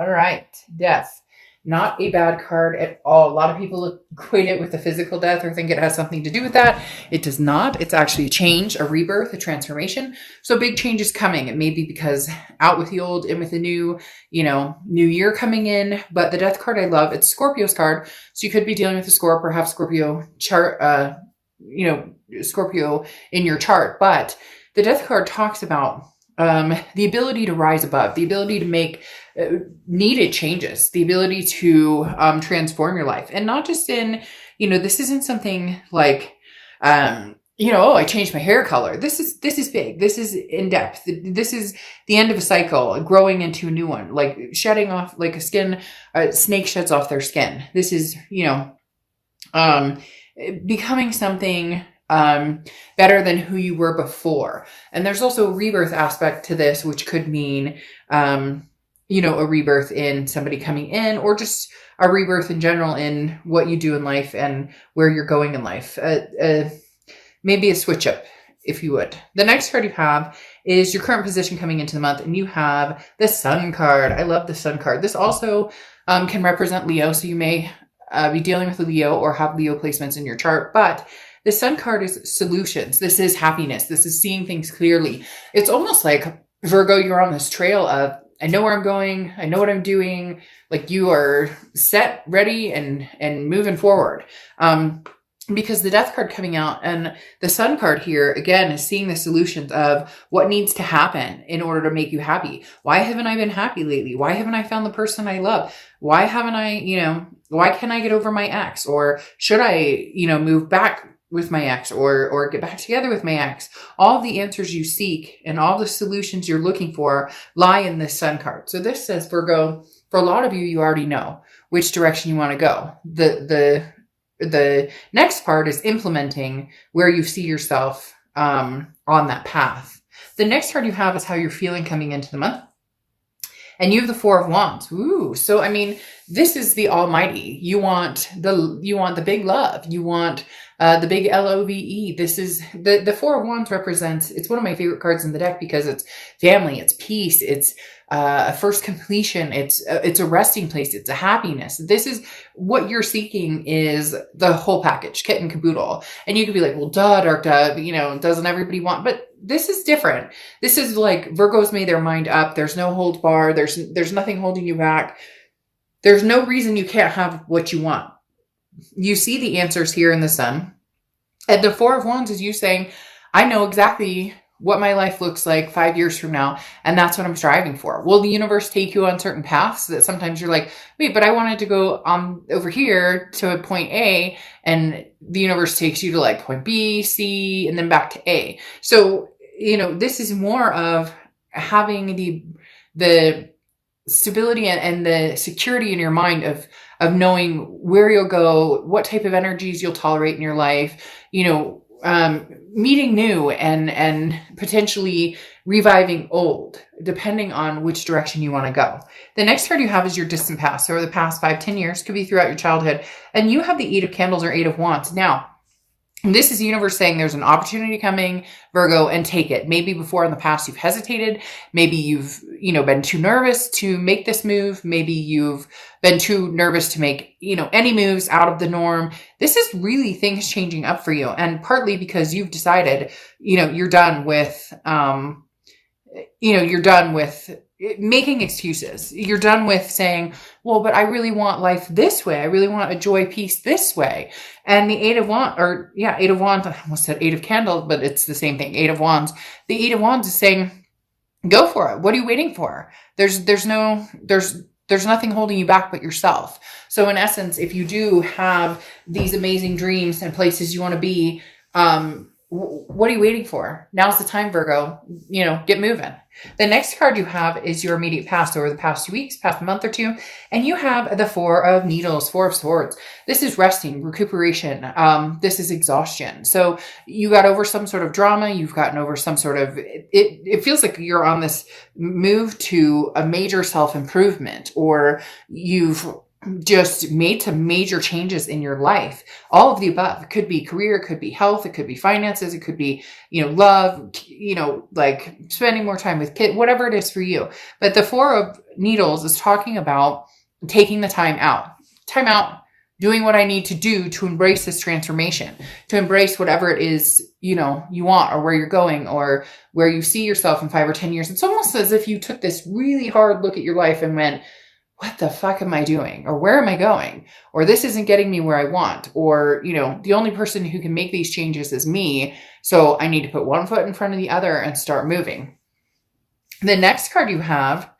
All right. Death. Not a bad card at all. A lot of people equate it with a physical death or think it has something to do with that. It does not. It's actually a change, a rebirth, a transformation. So big change is coming. It may be because out with the old, in with the new, new year coming in. But the death card I love, it's Scorpio's card. So you could be dealing with a Scorpio, perhaps Scorpio chart, Scorpio in your chart. But the death card talks about the ability to rise above, the ability to make needed changes, the ability to transform your life. And not just in, this isn't something like, oh, I changed my hair color. This is big. This is in depth. This is the end of a cycle, growing into a new one, like shedding off, like a snake sheds off their skin. This is, becoming something better than who you were before. And there's also a rebirth aspect to this, which could mean, a rebirth in somebody coming in, or just a rebirth in general in what you do in life and where you're going in life. Maybe a switch up, if you would. The next card you have is your current position coming into the month, and you have the Sun card. I love the Sun card. This also can represent Leo, so you may be dealing with a Leo or have Leo placements in your chart, but the Sun card is solutions. This is happiness. This is seeing things clearly. It's almost like, Virgo, you're on this trail of, I know where I'm going. I know what I'm doing. Like you are set, ready, and moving forward. Because the Death card coming out and the Sun card here, again, is seeing the solutions of what needs to happen in order to make you happy. Why haven't I been happy lately? Why haven't I found the person I love? Why haven't I, why can't I get over my ex? Or should I, move back with my ex or get back together with my ex? All the answers you seek and all the solutions you're looking for lie in this Sun card. So this says, Virgo, for a lot of you, you already know which direction you want to go. The next part is implementing where you see yourself on that path. The next card you have is how you're feeling coming into the month. And you have the Four of Wands. Ooh. So, this is the almighty. You want the big love. You want the big LOVE. This is the Four of Wands represents, it's one of my favorite cards in the deck because it's family, it's peace, it's a first completion, it's a resting place, it's a happiness. This is what you're seeking, is the whole package, kit and caboodle. And you could be like, well, duh, dark duh, doesn't everybody want, but this is different. This is like Virgo's made their mind up. There's no hold bar. There's nothing holding you back. There's no reason you can't have what you want. You see the answers here in the Sun. And the Four of Wands is you saying, I know exactly what my life looks like 5 years from now, and that's what I'm striving for. Will the universe take you on certain paths that sometimes you're like, wait, but I wanted to go over here to point A, and the universe takes you to like point B, C, and then back to A. So, this is more of having the stability and the security in your mind of knowing where you'll go, what type of energies you'll tolerate in your life, meeting new and potentially reviving old, depending on which direction you want to go. The next card you have is your distant past. So the past 5-10 years, could be throughout your childhood. And you have the Eight of Candles or Eight of Wands. Now, this is the universe saying there's an opportunity coming, Virgo, and take it. Maybe before in the past you've hesitated. Maybe you've, been too nervous to make this move. Maybe you've been too nervous to make, any moves out of the norm. This is really things changing up for you. And partly because you've decided, you're done with, you're done with making excuses. You're done with saying, well, but I really want life this way. I really want a joy, peace this way. And the Eight of Wands, Eight of Wands, I almost said Eight of Candles, but it's the same thing. Eight of Wands. The Eight of Wands is saying, go for it. What are you waiting for? There's nothing holding you back but yourself. So in essence, if you do have these amazing dreams and places you want to be, what are you waiting for? Now's the time, Virgo. Get moving. The next card you have is your immediate past, over the past 2 weeks, past month or two. And you have the Four of Needles, Four of Swords. This is resting, recuperation. This is exhaustion. So you got over some sort of drama. You've gotten over some sort of, it feels like you're on this move to a major self-improvement, or you've just made some major changes in your life. All of the above. It could be career, it could be health, it could be finances, it could be, love, like spending more time with kids, whatever it is for you. But the Four of Needles is talking about taking the time out, doing what I need to do to embrace this transformation, to embrace whatever it is, you want, or where you're going, or where you see yourself in 5 or 10 years. It's almost as if you took this really hard look at your life and went, what the fuck am I doing? Or where am I going? Or this isn't getting me where I want. Or, the only person who can make these changes is me. So I need to put one foot in front of the other and start moving. The next card you have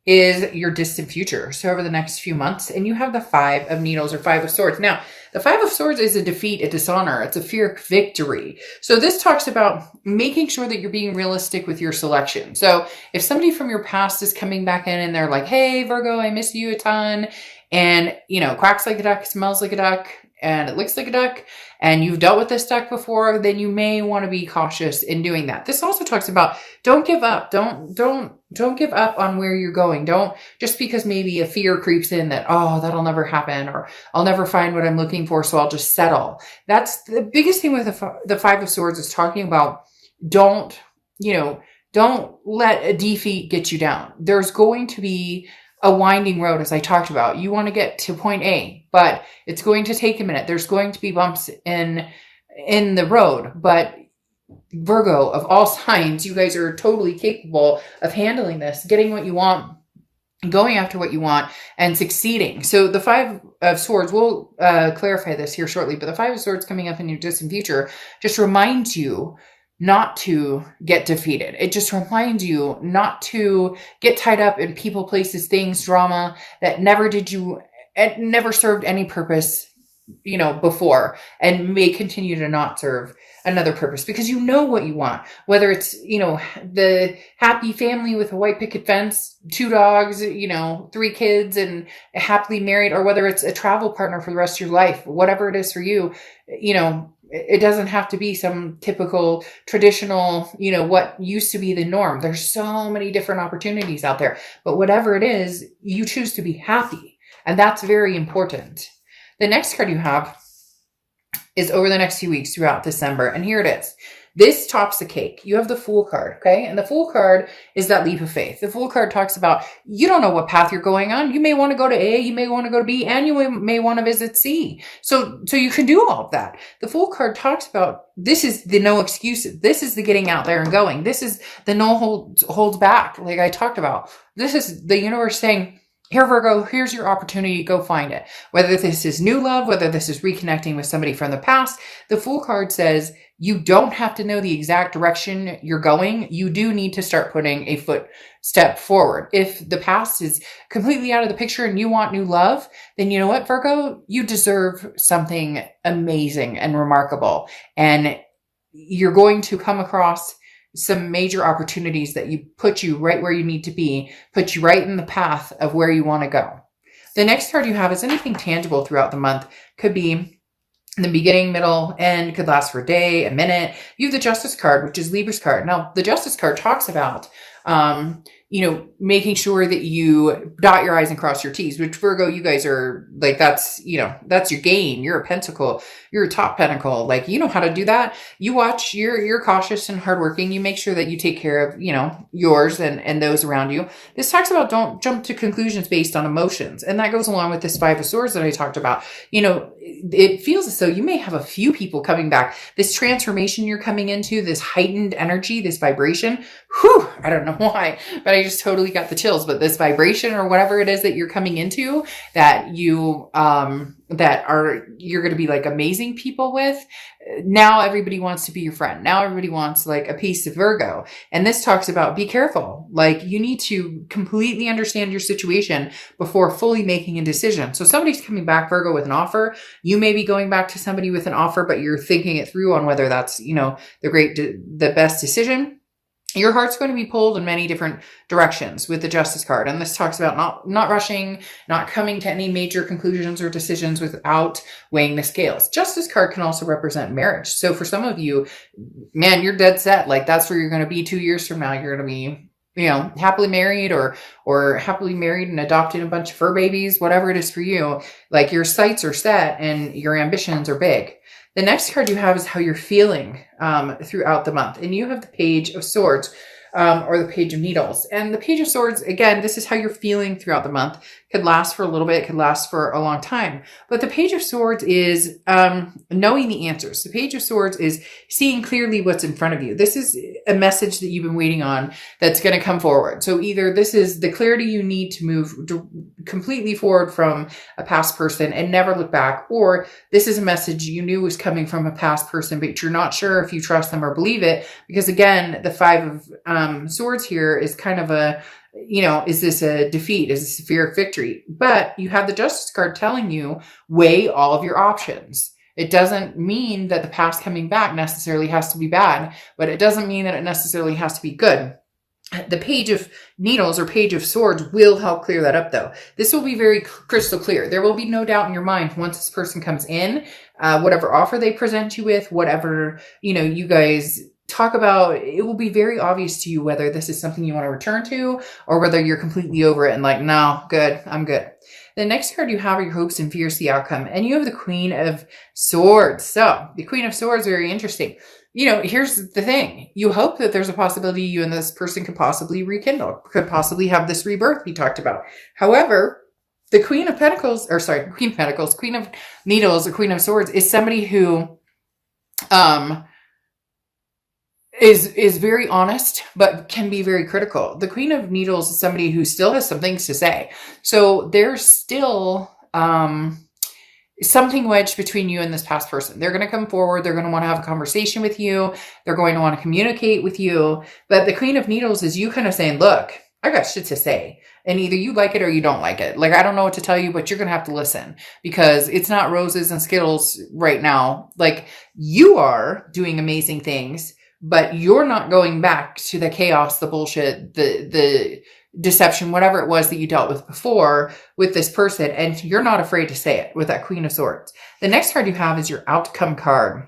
is your distant future. So over the next few months, and you have the Five of Needles or Five of Swords. Now, the Five of Swords is a defeat, a dishonor. It's a fear of victory. So this talks about making sure that you're being realistic with your selection. So if somebody from your past is coming back in and they're like, hey, Virgo, I miss you a ton. And, quacks like a duck, smells like a duck, and it looks like a duck, and you've dealt with this duck before, then you may want to be cautious in doing that. This also talks about don't give up. Don't give up on where you're going. Don't, just because maybe a fear creeps in that, oh, that'll never happen, or I'll never find what I'm looking for, so I'll just settle. That's the biggest thing with the Five of Swords, is talking about don't let a defeat get you down. There's going to be a winding road, as I talked about. You want to get to point A, but it's going to take a minute. There's going to be bumps in the road, but Virgo, of all signs, you guys are totally capable of handling this, getting what you want, going after what you want, and succeeding. So the Five of Swords, we'll clarify this here shortly, but the Five of Swords coming up in your distant future just reminds you not to get defeated. It just reminds you not to get tied up in people, places, things, drama that it never served any purpose, before, and may continue to not serve another purpose, because you know what you want, whether it's, the happy family with a white picket fence, 2 dogs, 3 kids, and happily married, or whether it's a travel partner for the rest of your life, whatever it is for you, it doesn't have to be some typical traditional, what used to be the norm. There's so many different opportunities out there, but whatever it is, you choose to be happy. And that's very important. The next card you have is over the next few weeks throughout December. And here it is. This tops the cake. You have the Fool card, okay? And the Fool card is that leap of faith. The Fool card talks about, you don't know what path you're going on. You may want to go to A, you may want to go to B, and you may want to visit C. So you can do all of that. The Fool card talks about, this is the no excuses. This is the getting out there and going. This is the no holds back, like I talked about. This is the universe saying, here, Virgo, here's your opportunity. Go find it. Whether this is new love, whether this is reconnecting with somebody from the past, the Fool card says you don't have to know the exact direction you're going. You do need to start putting a footstep forward. If the past is completely out of the picture and you want new love, then you know what, Virgo? You deserve something amazing and remarkable. And you're going to come across some major opportunities that put you right where you need to be, put you right in the path of where you want to go. The next card you have is anything tangible throughout the month. Could be in the beginning, middle, end, could last for a day, a minute. You have the Justice card, which is Libra's card. Now, the Justice card talks about, making sure that you dot your I's and cross your T's, which Virgo, you guys are like, that's your game. You're a pentacle. You're a top pentacle. Like, you know how to do that. You watch, you're cautious and hardworking. You make sure that you take care of, yours and those around you. This talks about don't jump to conclusions based on emotions. And that goes along with this Five of Swords that I talked about. It feels as though you may have a few people coming back. This transformation you're coming into, this heightened energy, this vibration, I don't know why, but I just totally got the chills. But this vibration or whatever it is that you're coming into, that you're going to be like amazing people with. Now everybody wants to be your friend. Now everybody wants like a piece of Virgo. And this talks about be careful. Like, you need to completely understand your situation before fully making a decision. So somebody's coming back, Virgo, with an offer. You may be going back to somebody with an offer, but you're thinking it through on whether that's, the best decision. Your heart's going to be pulled in many different directions with the Justice card. And this talks about not rushing, not coming to any major conclusions or decisions without weighing the scales. Justice card can also represent marriage. So for some of you, man, you're dead set. Like, that's where you're going to be 2 years from now. You're going to be happily married or happily married and adopted a bunch of fur babies, whatever it is for you, like your sights are set and your ambitions are big. The next card you have is how you're feeling throughout the month. And you have the Page of Swords or the Page of Needles. And the Page of Swords, again, this is how you're feeling throughout the month. Could last for a little bit, could last for a long time. But the Page of Swords is knowing the answers. The Page of Swords is seeing clearly what's in front of you. This is a message that you've been waiting on that's going to come forward. So either this is the clarity you need to move completely forward from a past person and never look back, or this is a message you knew was coming from a past person, but you're not sure if you trust them or believe it. Because again, the Five of Swords here is kind of a, is this a defeat? Is this a fear of victory? But you have the Justice card telling you, weigh all of your options. It doesn't mean that the past coming back necessarily has to be bad, but it doesn't mean that it necessarily has to be good. The Page of Needles or Page of Swords will help clear that up, though. This will be very crystal clear. There will be no doubt in your mind once this person comes in, whatever offer they present you with, whatever, you guys talk about, it will be very obvious to you whether this is something you want to return to or whether you're completely over it and like, no, good, I'm good. The next card you have are your hopes and fears, the outcome. And you have the Queen of Swords. So the Queen of Swords, very interesting. Here's the thing. You hope that there's a possibility you and this person could possibly rekindle, could possibly have this rebirth we talked about. However, the Queen of Needles, or Queen of Swords is somebody who is very honest, but can be very critical. The Queen of Needles is somebody who still has some things to say. So there's still something wedged between you and this past person. They're going to come forward. They're going to want to have a conversation with you. They're going to want to communicate with you. But the Queen of Needles is you kind of saying, look, I got shit to say. And either you like it or you don't like it. Like, I don't know what to tell you, but you're going to have to listen because it's not roses and Skittles right now. Like, you are doing amazing things, but you're not going back to the chaos, the bullshit, the deception, whatever it was that you dealt with before with this person. And you're not afraid to say it with that Queen of Swords. The next card you have is your outcome card.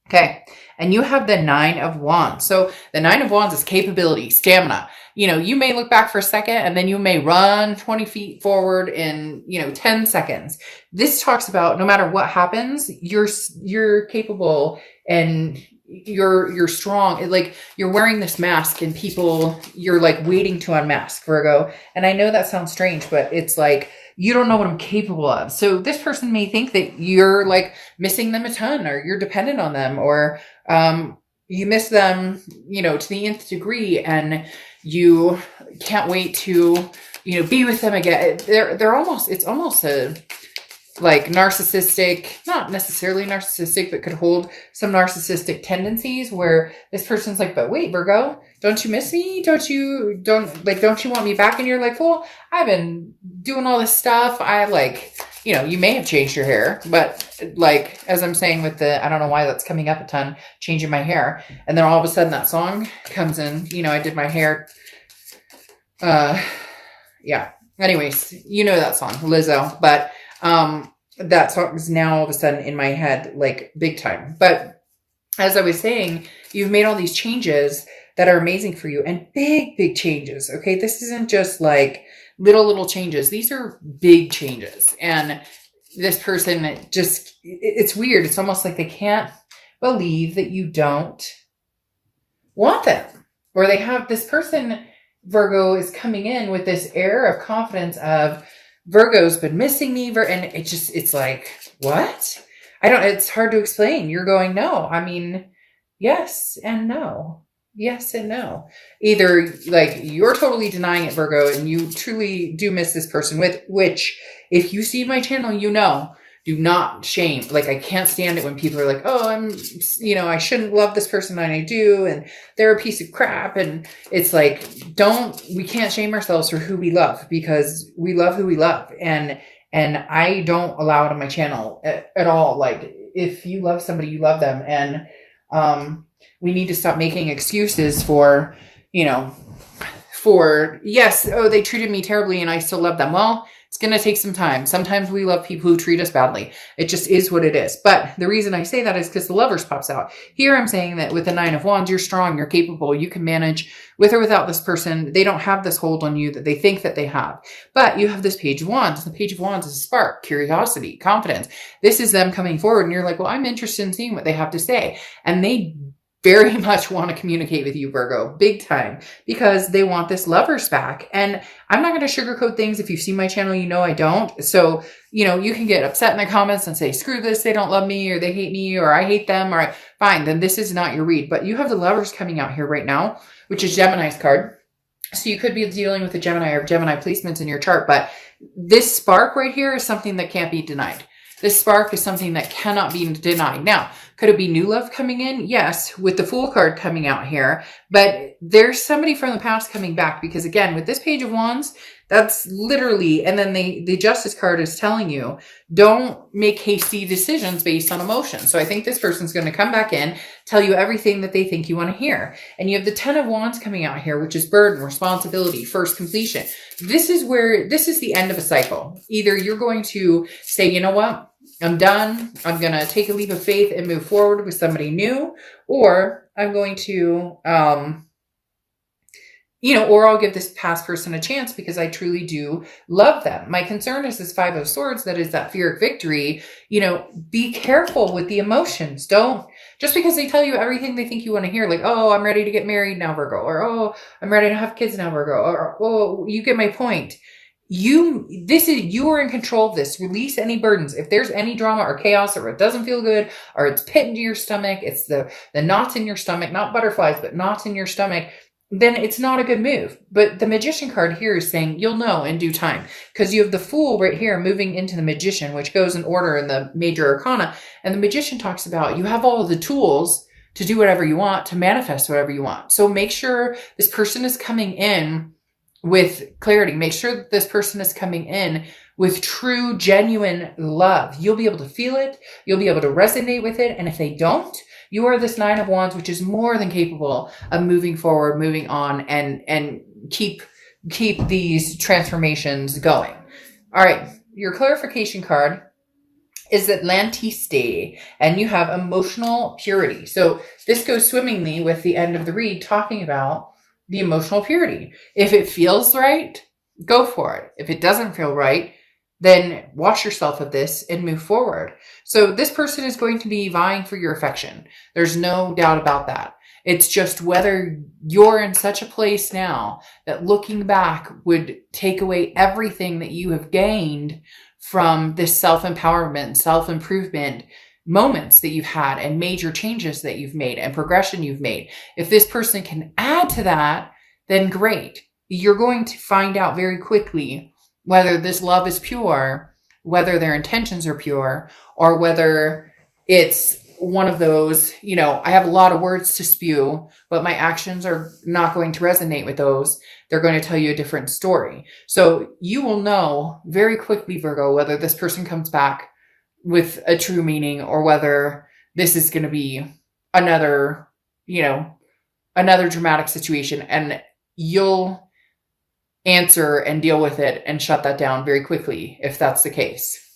Okay. And you have the Nine of Wands. So the Nine of Wands is capability, stamina. You may look back for a second and then you may run 20 feet forward in, 10 seconds. This talks about no matter what happens, you're capable and you're strong. Like, you're wearing this mask and you're like waiting to unmask, Virgo. And I know that sounds strange, but it's like, you don't know what I'm capable of. So this person may think that you're like missing them a ton, or you're dependent on them, or you miss them, to the nth degree, and you can't wait to, be with them again. It's almost a like narcissistic, not necessarily narcissistic, but could hold some narcissistic tendencies where this person's like, but wait, Virgo, don't you miss me? Don't you want me back? And you're like, well, I've been doing all this stuff. You may have changed your hair, but like, as I'm saying with I don't know why that's coming up a ton, changing my hair. And then all of a sudden that song comes in, I did my hair. Yeah. Anyways, that song, Lizzo, but that song is now all of a sudden in my head, like big time. But as I was saying, you've made all these changes that are amazing for you, and big, big changes. Okay. This isn't just like little changes. These are big changes. And this person it's weird. It's almost like they can't believe that you don't want them, or they have this person, Virgo, is coming in with this air of confidence of, Virgo's been missing me. And it's like, what? It's hard to explain. You're going, no. I mean, yes and no. Yes and no. Either like you're totally denying it, Virgo, and you truly do miss this person, which if you see my channel, do not shame. Like, I can't stand it when people are like, oh, I shouldn't love this person and I do, and they're a piece of crap. And it's like, we can't shame ourselves for who we love, because we love who we love. And I don't allow it on my channel at all. Like, if you love somebody, you love them. And, we need to stop making excuses for, yes, oh, they treated me terribly and I still love them. Well, It's going to take some time. Sometimes we love people who treat us badly. It just is what it is. But the reason I say that is because the Lovers pops out. Here I'm saying that with the Nine of Wands, you're strong, you're capable, you can manage with or without this person. They don't have this hold on you that they think that they have. But you have this Page of Wands. The Page of Wands is a spark, curiosity, confidence. This is them coming forward and you're like, well, I'm interested in seeing what they have to say. And they very much want to communicate with you, Virgo, big time, because they want this Lovers back. And I'm not going to sugarcoat things. If you've seen my channel, you know I don't. So, you know, you can get upset in the comments and say, screw this, they don't love me, or they hate me, or I hate them, or fine, then this is not your read. But you have the Lovers coming out here right now, which is Gemini's card. So you could be dealing with a Gemini or Gemini placements in your chart, but this spark right here is something that can't be denied. This spark is something that cannot be denied. Now, could it be new love coming in? Yes, with the Fool card coming out here. But there's somebody from the past coming back because, again, with this Page of Wands, that's literally, and then the Justice card is telling you, don't make hasty decisions based on emotion. So I think this person's going to come back in, tell you everything that they think you want to hear. And you have the Ten of Wands coming out here, which is burden, responsibility, first completion. This is the end of a cycle. Either you're going to say, you know what, I'm done. I'm going to take a leap of faith and move forward with somebody new, or I'm going to, or I'll give this past person a chance because I truly do love them. My concern is this Five of Swords, that is that fear of victory. Be careful with the emotions. Don't, just because they tell you everything they think you want to hear, like, oh, I'm ready to get married now, Virgo, or, oh, I'm ready to have kids now, Virgo, or, oh, you get my point. You are in control of this. Release any burdens. If there's any drama or chaos, or it doesn't feel good, or it's pit into your stomach, it's the knots in your stomach, not butterflies, but knots in your stomach, then it's not a good move. But the Magician card here is saying you'll know in due time, because you have the Fool right here moving into the Magician, which goes in order in the major arcana. And the Magician talks about you have all of the tools to do whatever you want, to manifest whatever you want. So make sure this person is coming in with clarity. Make sure that this person is coming in with true, genuine love. You'll be able to feel it. You'll be able to resonate with it. And if they don't, you are this Nine of Wands, which is more than capable of moving forward, moving on, and keep these transformations going. All right. Your clarification card is Atlantiste, and you have emotional purity. So this goes swimmingly with the end of the read, talking about the emotional purity. If it feels right, go for it. If it doesn't feel right, then wash yourself of this and move forward. So this person is going to be vying for your affection. There's no doubt about that. It's just whether you're in such a place now that looking back would take away everything that you have gained from this self-empowerment, self-improvement moments that you've had, and major changes that you've made, and progression you've made. If this person can add to that, then great. You're going to find out very quickly whether this love is pure, whether their intentions are pure, or whether it's one of those, I have a lot of words to spew, but my actions are not going to resonate with those. They're going to tell you a different story. So you will know very quickly, Virgo, whether this person comes back with a true meaning, or whether this is going to be another dramatic situation, and you'll answer and deal with it and shut that down very quickly if that's the case.